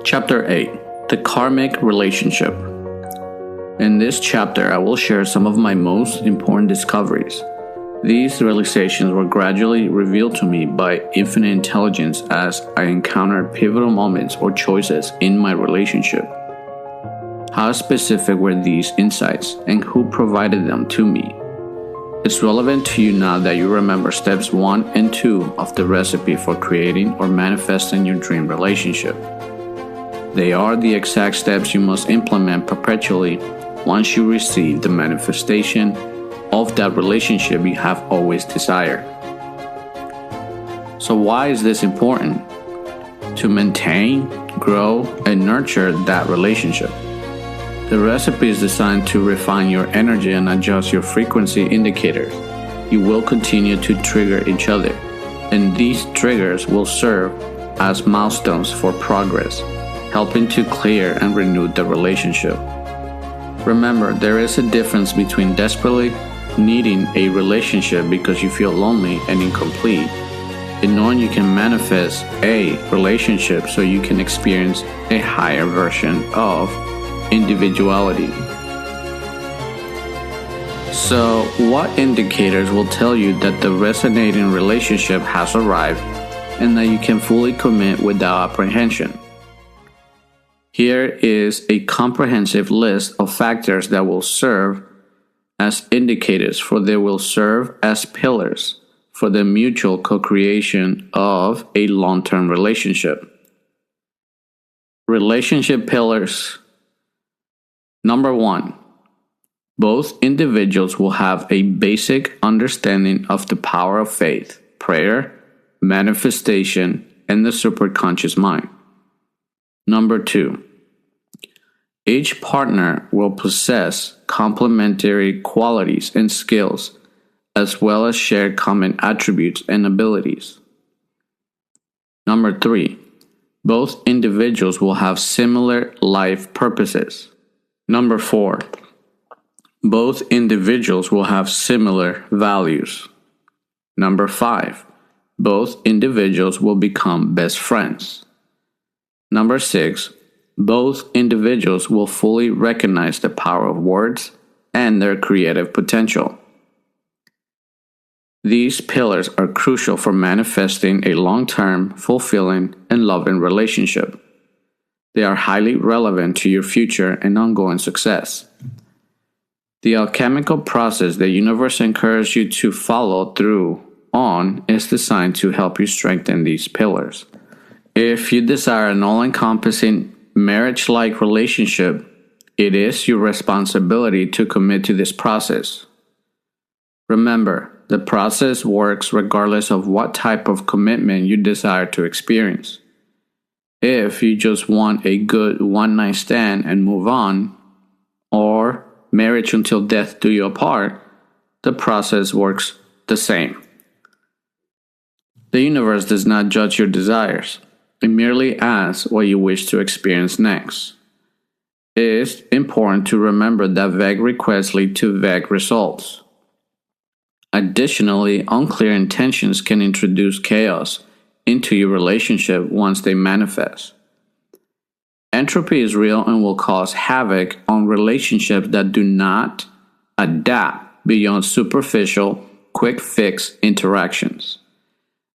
Chapter 8: The Karmic Relationship. In this chapter, I will share some of my most important discoveries. These realizations were gradually revealed to me by infinite intelligence as I encountered pivotal moments or choices in my relationship. How specific were these insights, and who provided them to me? It's relevant to you now that you remember steps 1 and 2 of the recipe for creating or manifesting your dream relationship. They are the exact steps you must implement perpetually once you receive the manifestation of that relationship you have always desired. So why is this important? To maintain, grow, and nurture that relationship. The recipe is designed to refine your energy and adjust your frequency indicators. You will continue to trigger each other, and these triggers will serve as milestones for progress, helping to clear and renew the relationship. Remember, there is a difference between desperately needing a relationship because you feel lonely and incomplete, and knowing you can manifest a relationship so you can experience a higher version of individuality. So, what indicators will tell you that the resonating relationship has arrived and that you can fully commit without apprehension? Here is a comprehensive list of factors that will serve as indicators, for they will serve as pillars for the mutual co-creation of a long-term relationship. Relationship pillars. Number 1, both individuals will have a basic understanding of the power of faith, prayer, manifestation, and the superconscious mind. Number 2, each partner will possess complementary qualities and skills, as well as share common attributes and abilities. Number 3, both individuals will have similar life purposes. Number 4, both individuals will have similar values. Number 5, both individuals will become best friends. Number 6, both individuals will fully recognize the power of words and their creative potential. These pillars are crucial for manifesting a long-term, fulfilling, and loving relationship. They are highly relevant to your future and ongoing success. The alchemical process the universe encourages you to follow through on is designed to help you strengthen these pillars. If you desire an all-encompassing marriage-like relationship, it is your responsibility to commit to this process. Remember, the process works regardless of what type of commitment you desire to experience. If you just want a good one-night stand and move on, or marriage until death do you apart, the process works the same. The universe does not judge your desires. It merely asks what you wish to experience next. It is important to remember that vague requests lead to vague results. Additionally, unclear intentions can introduce chaos into your relationship once they manifest. Entropy is real and will cause havoc on relationships that do not adapt beyond superficial, quick-fix interactions.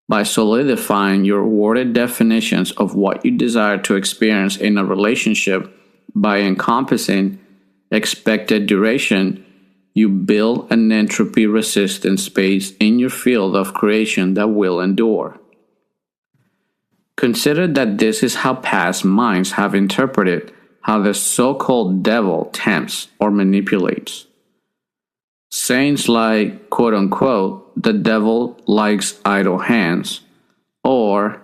By solidifying your worded definitions of what you desire to experience in a relationship by encompassing expected duration, you build an entropy-resistant space in your field of creation that will endure. Consider that this is how past minds have interpreted how the so-called devil tempts or manipulates. Sayings like, quote-unquote, the devil likes idle hands, or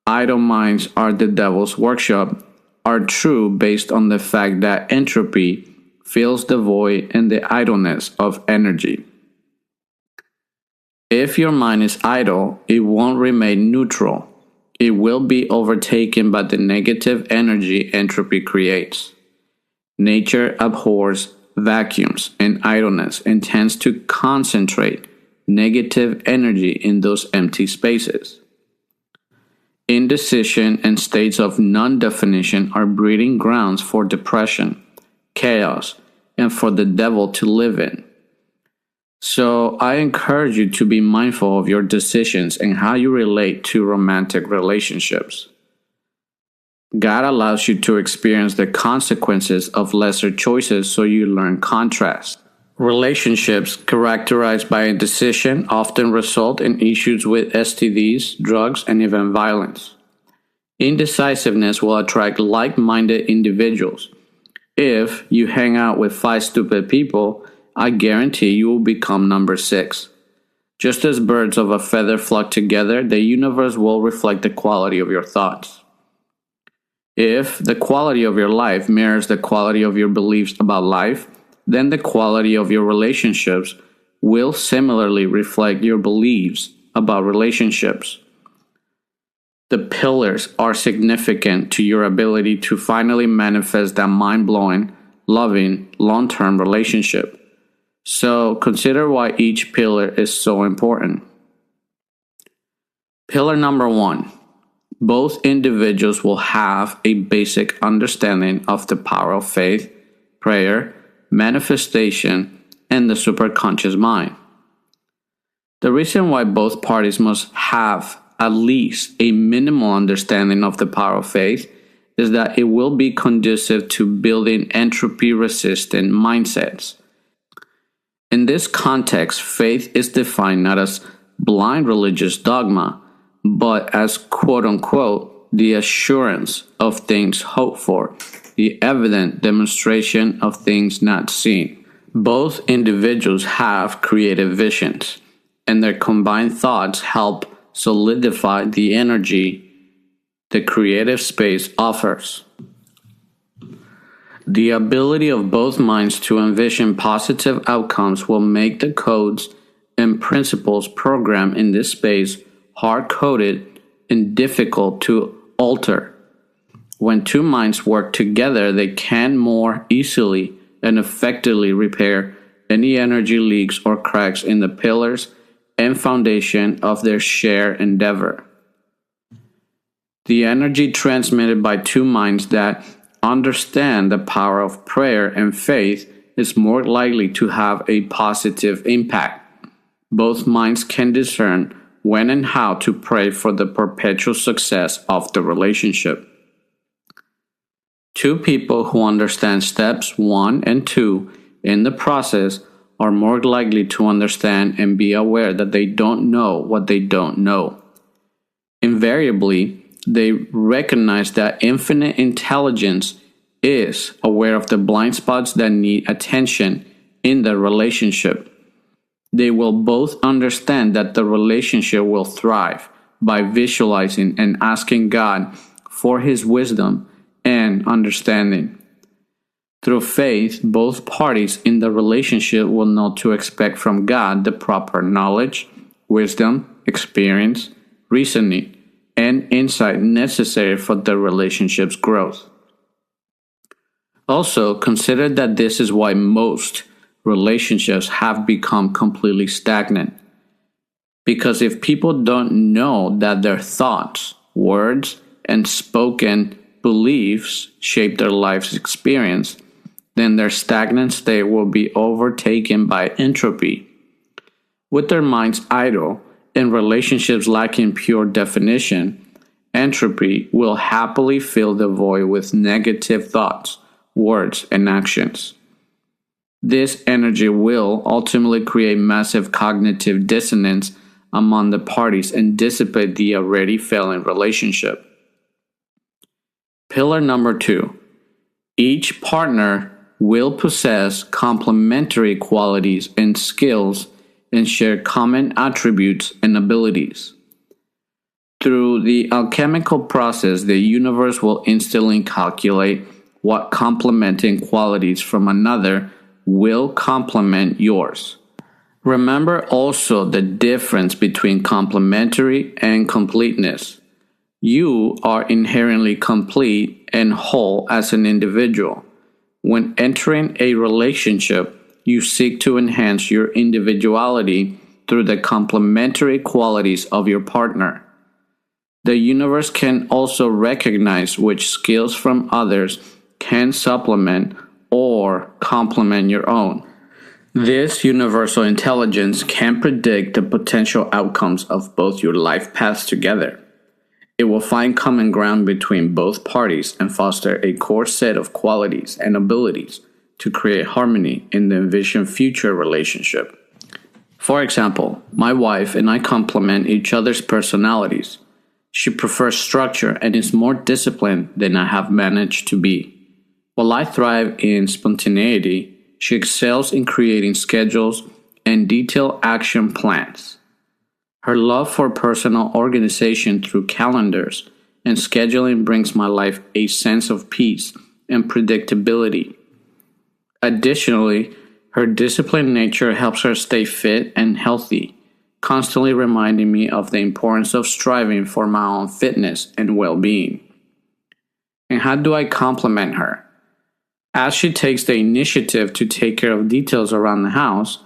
idle minds are the devil's workshop, are true based on the fact that entropy fills the void and the idleness of energy. If your mind is idle, it won't remain neutral. It will be overtaken by the negative energy entropy creates. Nature abhors vacuums and idleness and tends to concentrate negative energy in those empty spaces. Indecision and states of non-definition are breeding grounds for depression, chaos, and for the devil to live in. So I encourage you to be mindful of your decisions and how you relate to romantic relationships. God allows you to experience the consequences of lesser choices so you learn contrast. Relationships characterized by indecision often result in issues with STDs, drugs, and even violence. Indecisiveness will attract like-minded individuals. If you hang out with 5 stupid people, I guarantee you will become number 6. Just as birds of a feather flock together, the universe will reflect the quality of your thoughts. If the quality of your life mirrors the quality of your beliefs about life, then the quality of your relationships will similarly reflect your beliefs about relationships. The pillars are significant to your ability to finally manifest that mind-blowing, loving, long-term relationship. So consider why each pillar is so important. Pillar number 1. Both individuals will have a basic understanding of the power of faith, prayer, manifestation, and the superconscious mind. The reason why both parties must have at least a minimal understanding of the power of faith is that it will be conducive to building entropy-resistant mindsets. In this context, faith is defined not as blind religious dogma, but as quote-unquote the assurance of things hoped for, the evident demonstration of things not seen. Both individuals have creative visions, and their combined thoughts help solidify the energy the creative space offers. The ability of both minds to envision positive outcomes will make the codes and principles programmed in this space hard-coded and difficult to alter. When 2 minds work together, they can more easily and effectively repair any energy leaks or cracks in the pillars and foundation of their shared endeavor. The energy transmitted by 2 minds that understand the power of prayer and faith is more likely to have a positive impact. Both minds can discern when and how to pray for the perpetual success of the relationship. 2 people who understand steps 1 and 2 in the process are more likely to understand and be aware that they don't know what they don't know. Invariably, they recognize that infinite intelligence is aware of the blind spots that need attention in the relationship. They will both understand that the relationship will thrive by visualizing and asking God for His wisdom and understanding. Through faith, both parties in the relationship will know to expect from God the proper knowledge, wisdom, experience, reasoning, and insight necessary for the relationship's growth. Also, consider that this is why most relationships have become completely stagnant. Because if people don't know that their thoughts, words, and spoken beliefs shape their life's experience, then their stagnant state will be overtaken by entropy. With their minds idle and relationships lacking pure definition, entropy will happily fill the void with negative thoughts, words, and actions. This energy will ultimately create massive cognitive dissonance among the parties and dissipate the already failing relationship. Pillar number 2. Each partner will possess complementary qualities and skills and share common attributes and abilities. Through the alchemical process, the universe will instantly calculate what complementing qualities from another will complement yours. Remember also the difference between complementary and completeness. You are inherently complete and whole as an individual. When entering a relationship, you seek to enhance your individuality through the complementary qualities of your partner. The universe can also recognize which skills from others can supplement or complement your own. This universal intelligence can predict the potential outcomes of both your life paths together. It will find common ground between both parties and foster a core set of qualities and abilities to create harmony in the envisioned future relationship. For example, my wife and I complement each other's personalities. She prefers structure and is more disciplined than I have managed to be. While I thrive in spontaneity, she excels in creating schedules and detailed action plans. Her love for personal organization through calendars and scheduling brings my life a sense of peace and predictability. Additionally, her disciplined nature helps her stay fit and healthy, constantly reminding me of the importance of striving for my own fitness and well-being. And how do I compliment her? As she takes the initiative to take care of details around the house,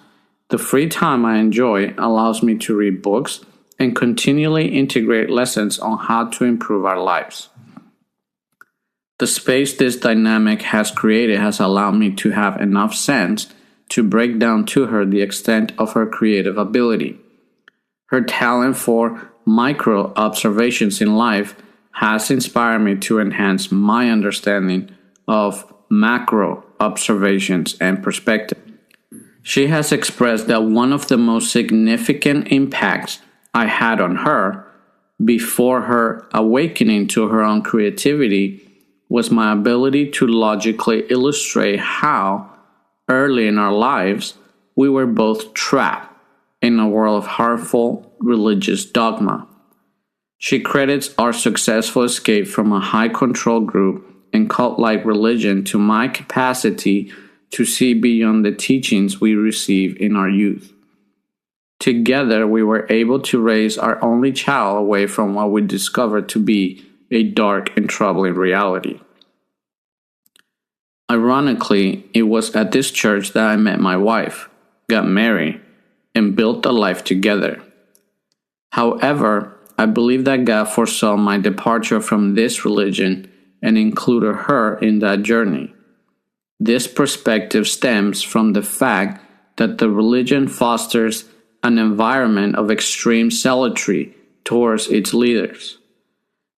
the free time I enjoy allows me to read books and continually integrate lessons on how to improve our lives. The space this dynamic has created has allowed me to have enough sense to break down to her the extent of her creative ability. Her talent for micro observations in life has inspired me to enhance my understanding of macro observations and perspective. She has expressed that one of the most significant impacts I had on her before her awakening to her own creativity was my ability to logically illustrate how, early in our lives, we were both trapped in a world of harmful religious dogma. She credits our successful escape from a high control group and cult-like religion to my capacity to see beyond the teachings we received in our youth. Together, we were able to raise our only child away from what we discovered to be a dark and troubling reality. Ironically, it was at this church that I met my wife, got married, and built a life together. However, I believe that God foresaw my departure from this religion and included her in that journey. This perspective stems from the fact that the religion fosters an environment of extreme zealotry towards its leaders.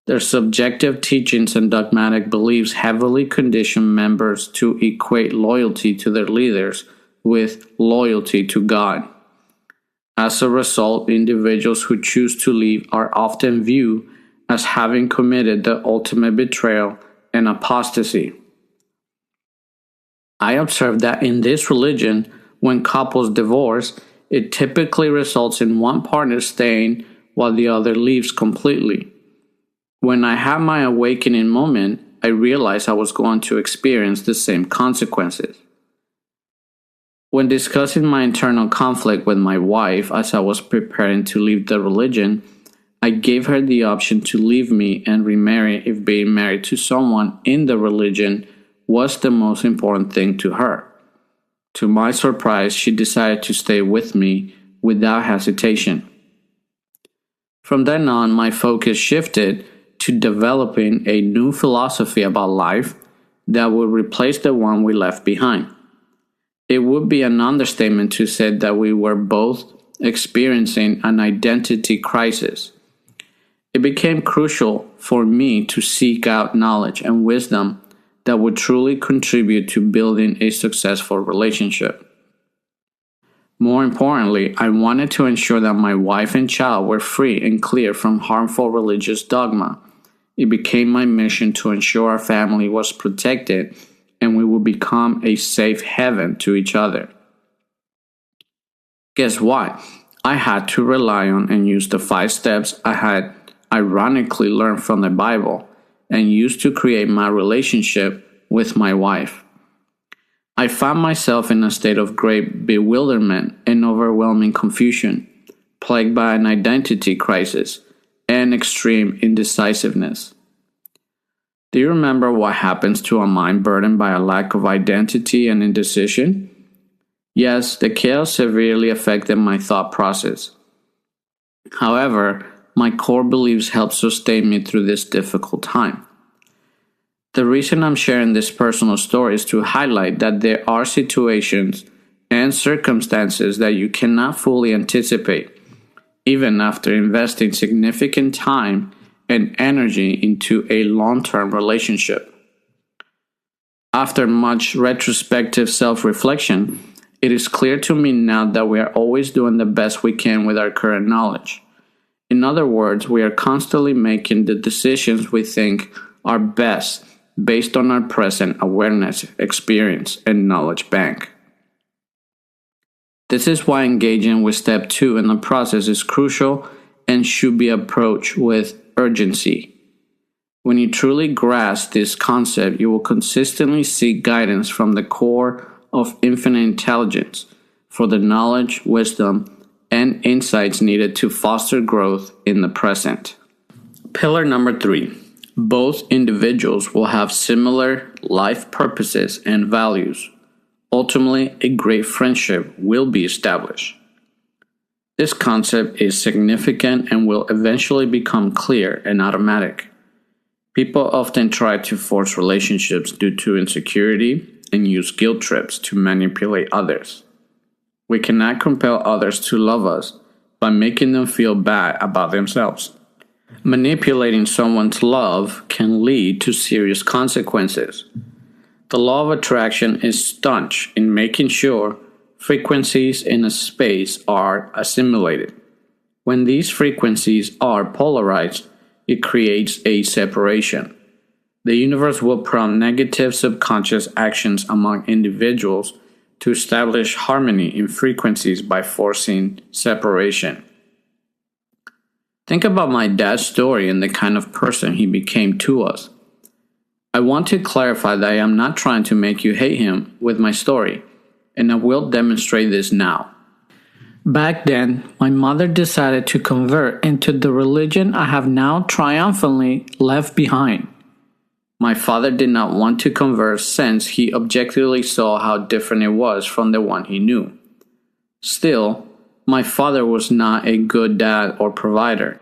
Their subjective teachings and dogmatic beliefs heavily condition members to equate loyalty to their leaders with loyalty to God. As a result, individuals who choose to leave are often viewed as having committed the ultimate betrayal and apostasy. I observed that in this religion, when couples divorce, it typically results in one partner staying while the other leaves completely. When I had my awakening moment, I realized I was going to experience the same consequences. When discussing my internal conflict with my wife as I was preparing to leave the religion, I gave her the option to leave me and remarry if being married to someone in the religion was the most important thing to her. To my surprise, she decided to stay with me without hesitation. From then on, my focus shifted to developing a new philosophy about life that would replace the one we left behind. It would be an understatement to say that we were both experiencing an identity crisis. It became crucial for me to seek out knowledge and wisdom that would truly contribute to building a successful relationship. More importantly, I wanted to ensure that my wife and child were free and clear from harmful religious dogma. It became my mission to ensure our family was protected and we would become a safe haven to each other. Guess what? I had to rely on and use the 5 steps I had ironically learned from the Bible and used to create my relationship with my wife. I found myself in a state of great bewilderment and overwhelming confusion, plagued by an identity crisis and extreme indecisiveness. Do you remember what happens to a mind burdened by a lack of identity and indecision? Yes, the chaos severely affected my thought process. However, my core beliefs help sustain me through this difficult time. The reason I'm sharing this personal story is to highlight that there are situations and circumstances that you cannot fully anticipate, even after investing significant time and energy into a long-term relationship. After much retrospective self-reflection, it is clear to me now that we are always doing the best we can with our current knowledge. In other words, we are constantly making the decisions we think are best based on our present awareness, experience, and knowledge bank. This is why engaging with step 2 in the process is crucial and should be approached with urgency. When you truly grasp this concept, you will consistently seek guidance from the core of infinite intelligence for the knowledge, wisdom, and insights needed to foster growth in the present. Pillar number 3. Both individuals will have similar life purposes and values. Ultimately, a great friendship will be established. This concept is significant and will eventually become clear and automatic. People often try to force relationships due to insecurity and use guilt trips to manipulate others. We cannot compel others to love us by making them feel bad about themselves. Manipulating someone's love can lead to serious consequences. The law of attraction is staunch in making sure frequencies in a space are assimilated. When these frequencies are polarized, it creates a separation. The universe will prompt negative subconscious actions among individuals to establish harmony in frequencies by forcing separation. Think about my dad's story and the kind of person he became to us. I want to clarify that I am not trying to make you hate him with my story, and I will demonstrate this now. Back then, my mother decided to convert into the religion I have now triumphantly left behind. My father did not want to convert since he objectively saw how different it was from the one he knew. Still, my father was not a good dad or provider.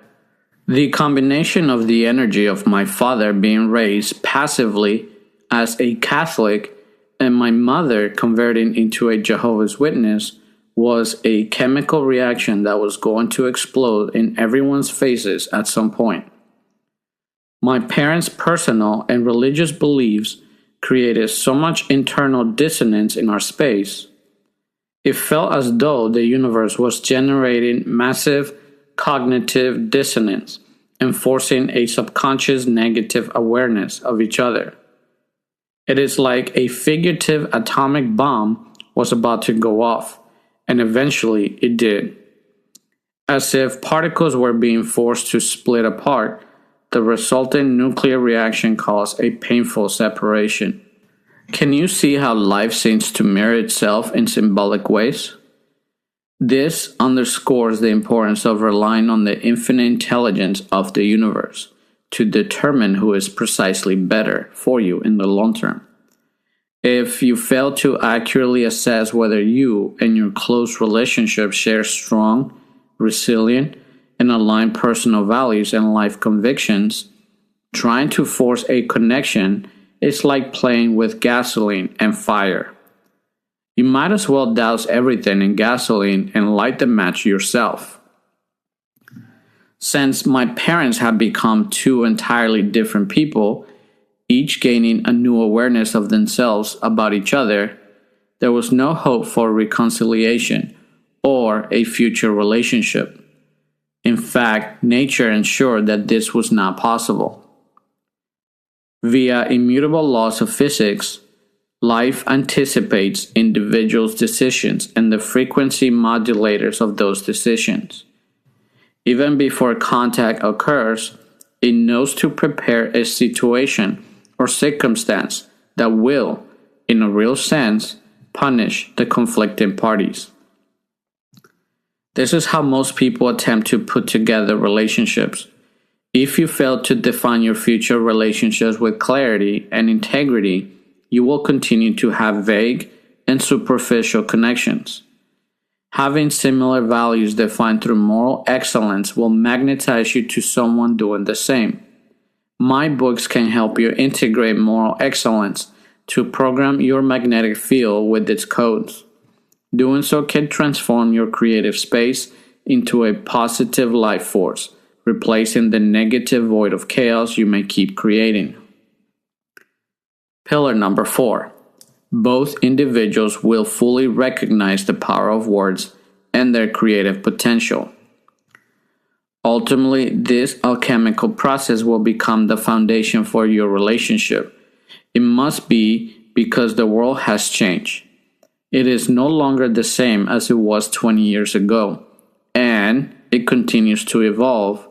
The combination of the energy of my father being raised passively as a Catholic and my mother converting into a Jehovah's Witness was a chemical reaction that was going to explode in everyone's faces at some point. My parents' personal and religious beliefs created so much internal dissonance in our space. It felt as though the universe was generating massive cognitive dissonance and forcing a subconscious negative awareness of each other. It is like a figurative atomic bomb was about to go off, and eventually it did. As if particles were being forced to split apart, the resulting nuclear reaction caused a painful separation. Can you see how life seems to mirror itself in symbolic ways? This underscores the importance of relying on the infinite intelligence of the universe to determine who is precisely better for you in the long term. If you fail to accurately assess whether you and your close relationship share strong, resilient, and aligned personal values and life convictions, trying to force a connection is like playing with gasoline and fire. You might as well douse everything in gasoline and light the match yourself. Since my parents had become two entirely different people, each gaining a new awareness of themselves about each other, there was no hope for reconciliation or a future relationship. In fact, nature ensured that this was not possible. Via immutable laws of physics, life anticipates individuals' decisions and the frequency modulators of those decisions. Even before contact occurs, it knows to prepare a situation or circumstance that will, in a real sense, punish the conflicting parties. This is how most people attempt to put together relationships. If you fail to define your future relationships with clarity and integrity, you will continue to have vague and superficial connections. Having similar values defined through moral excellence will magnetize you to someone doing the same. My books can help you integrate moral excellence to program your magnetic field with its codes. Doing so can transform your creative space into a positive life force, replacing the negative void of chaos you may keep creating. Pillar number 4. Both individuals will fully recognize the power of words and their creative potential. Ultimately, this alchemical process will become the foundation for your relationship. It must be because the world has changed. It is no longer the same as it was 20 years ago, and it continues to evolve,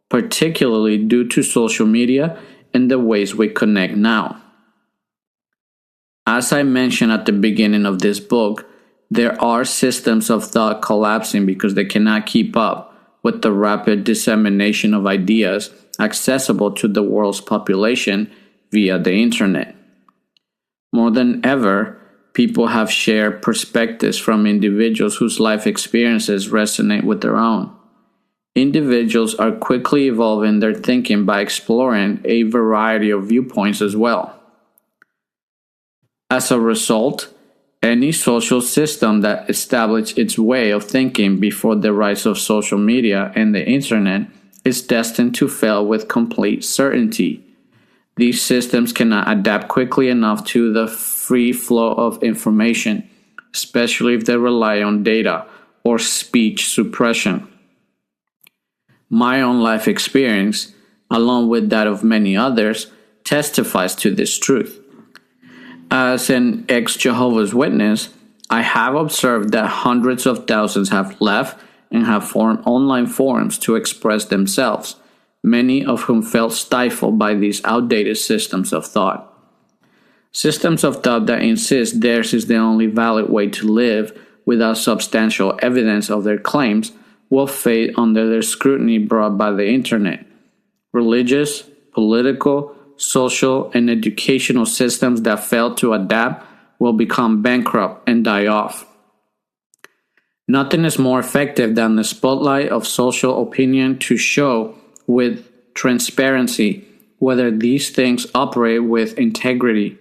particularly due to social media and the ways we connect now. As I mentioned at the beginning of this book, there are systems of thought collapsing because they cannot keep up with the rapid dissemination of ideas accessible to the world's population via the internet. More than ever, people have shared perspectives from individuals whose life experiences resonate with their own. Individuals are quickly evolving their thinking by exploring a variety of viewpoints as well. As a result, any social system that established its way of thinking before the rise of social media and the internet is destined to fail with complete certainty. These systems cannot adapt quickly enough to the free flow of information, especially if they rely on data or speech suppression. My own life experience, along with that of many others, testifies to this truth. As an ex-Jehovah's Witness, I have observed that hundreds of thousands have left and have formed online forums to express themselves, many of whom felt stifled by these outdated systems of thought. Systems of thought that insist theirs is the only valid way to live without substantial evidence of their claims will fade under the scrutiny brought by the internet. Religious, political, social, and educational systems that fail to adapt will become bankrupt and die off. Nothing is more effective than the spotlight of social opinion to show with transparency whether these things operate with integrity.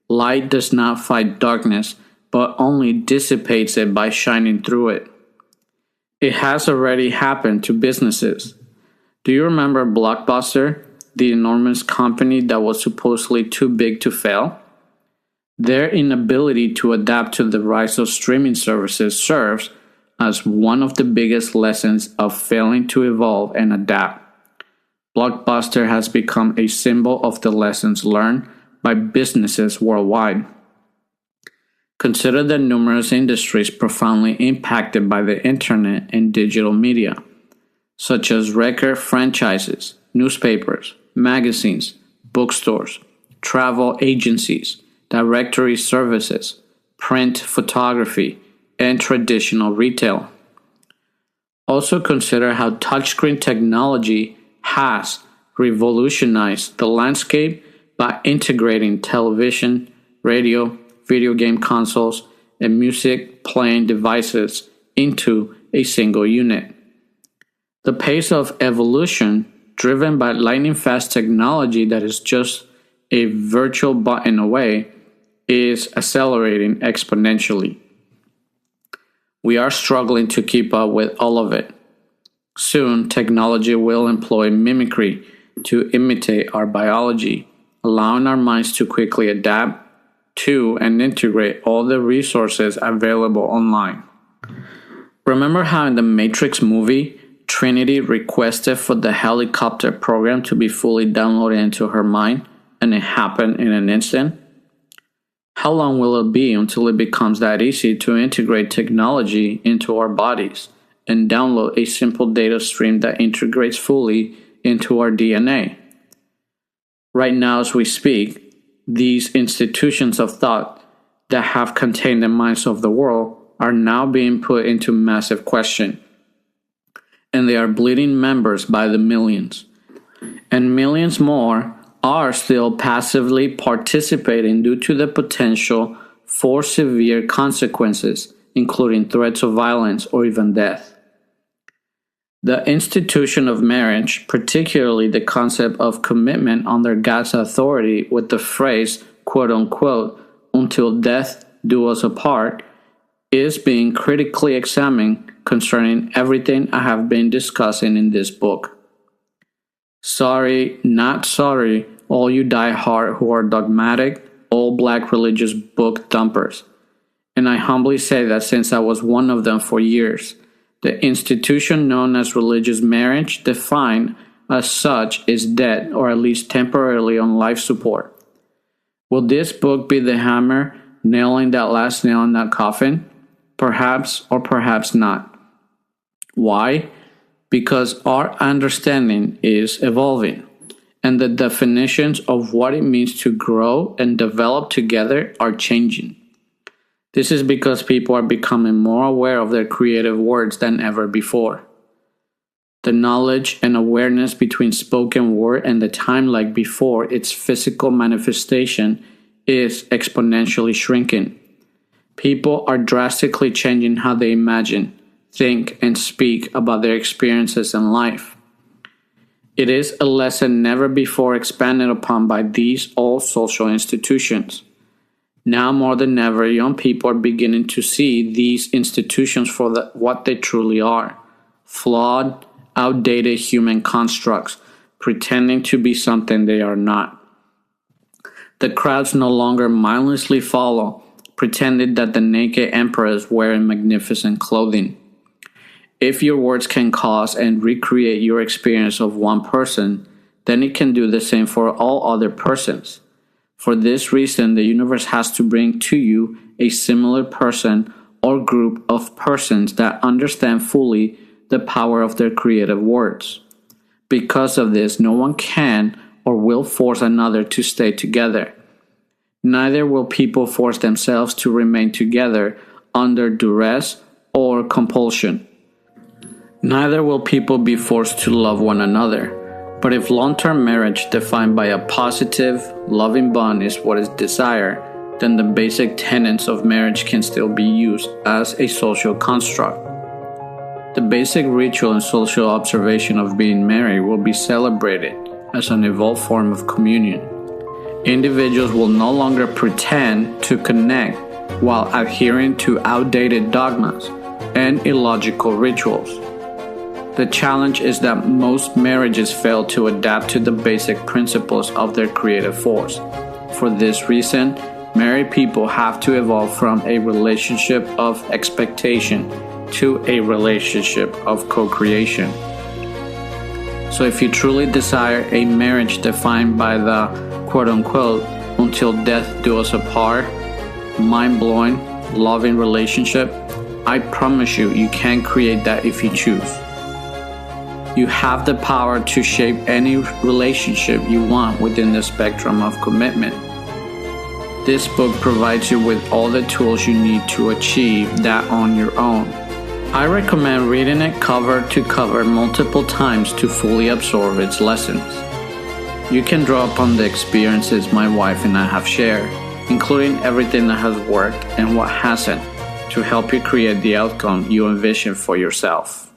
Light does not fight darkness, but only dissipates it by shining through it. It has already happened to businesses. Do you remember Blockbuster, the enormous company that was supposedly too big to fail? Their inability to adapt to the rise of streaming services serves as one of the biggest lessons of failing to evolve and adapt. Blockbuster has become a symbol of the lessons learned by businesses worldwide. Consider the numerous industries profoundly impacted by the internet and digital media, such as record franchises, newspapers, magazines, bookstores, travel agencies, directory services, print photography, and traditional retail. Also consider how touchscreen technology has revolutionized the landscape by integrating television, radio, video game consoles, and music playing devices into a single unit. The pace of evolution, driven by lightning-fast technology that is just a virtual button away, is accelerating exponentially. We are struggling to keep up with all of it. Soon, technology will employ mimicry to imitate our biology, allowing our minds to quickly adapt to and integrate all the resources available online. Remember how in the Matrix movie, Trinity requested for the helicopter program to be fully downloaded into her mind, and it happened in an instant? How long will it be until it becomes that easy to integrate technology into our bodies and download a simple data stream that integrates fully into our DNA? Right now, as we speak, these institutions of thought that have contained the minds of the world are now being put into massive question, and they are bleeding members by the millions. And millions more are still passively participating due to the potential for severe consequences including threats of violence or even death. The institution of marriage, particularly the concept of commitment under God's authority with the phrase, quote unquote, until death do us apart, is being critically examined concerning everything I have been discussing in this book. Sorry, not sorry, all you die-hard who are dogmatic, all-black religious book dumpers. And I humbly say that since I was one of them for years, the institution known as religious marriage, defined as such, is dead, or at least temporarily on life support. Will this book be the hammer nailing that last nail in that coffin? Perhaps or perhaps not. Why? Because our understanding is evolving, and the definitions of what it means to grow and develop together are changing. This is because people are becoming more aware of their creative words than ever before. The knowledge and awareness between spoken word and the time like before its physical manifestation is exponentially shrinking. People are drastically changing how they imagine, think, and speak about their experiences in life. It is a lesson never before expanded upon by these old social institutions. Now more than ever, young people are beginning to see these institutions for what they truly are: flawed, outdated human constructs, pretending to be something they are not. The crowds no longer mindlessly follow, pretending that the naked emperor is wearing magnificent clothing. If your words can cause and recreate your experience of one person, then it can do the same for all other persons. For this reason, the universe has to bring to you a similar person or group of persons that understand fully the power of their creative words. Because of this, no one can or will force another to stay together. Neither will people force themselves to remain together under duress or compulsion. Neither will people be forced to love one another. But if long-term marriage defined by a positive, loving bond is what is desired, then the basic tenets of marriage can still be used as a social construct. The basic ritual and social observation of being married will be celebrated as an evolved form of communion. Individuals will no longer pretend to connect while adhering to outdated dogmas and illogical rituals. The challenge is that most marriages fail to adapt to the basic principles of their creative force. For this reason, married people have to evolve from a relationship of expectation to a relationship of co-creation. So if you truly desire a marriage defined by the quote-unquote until death do us apart, mind-blowing, loving relationship, I promise you can create that if you choose. You have the power to shape any relationship you want within the spectrum of commitment. This book provides you with all the tools you need to achieve that on your own. I recommend reading it cover to cover multiple times to fully absorb its lessons. You can draw upon the experiences my wife and I have shared, including everything that has worked and what hasn't, to help you create the outcome you envision for yourself.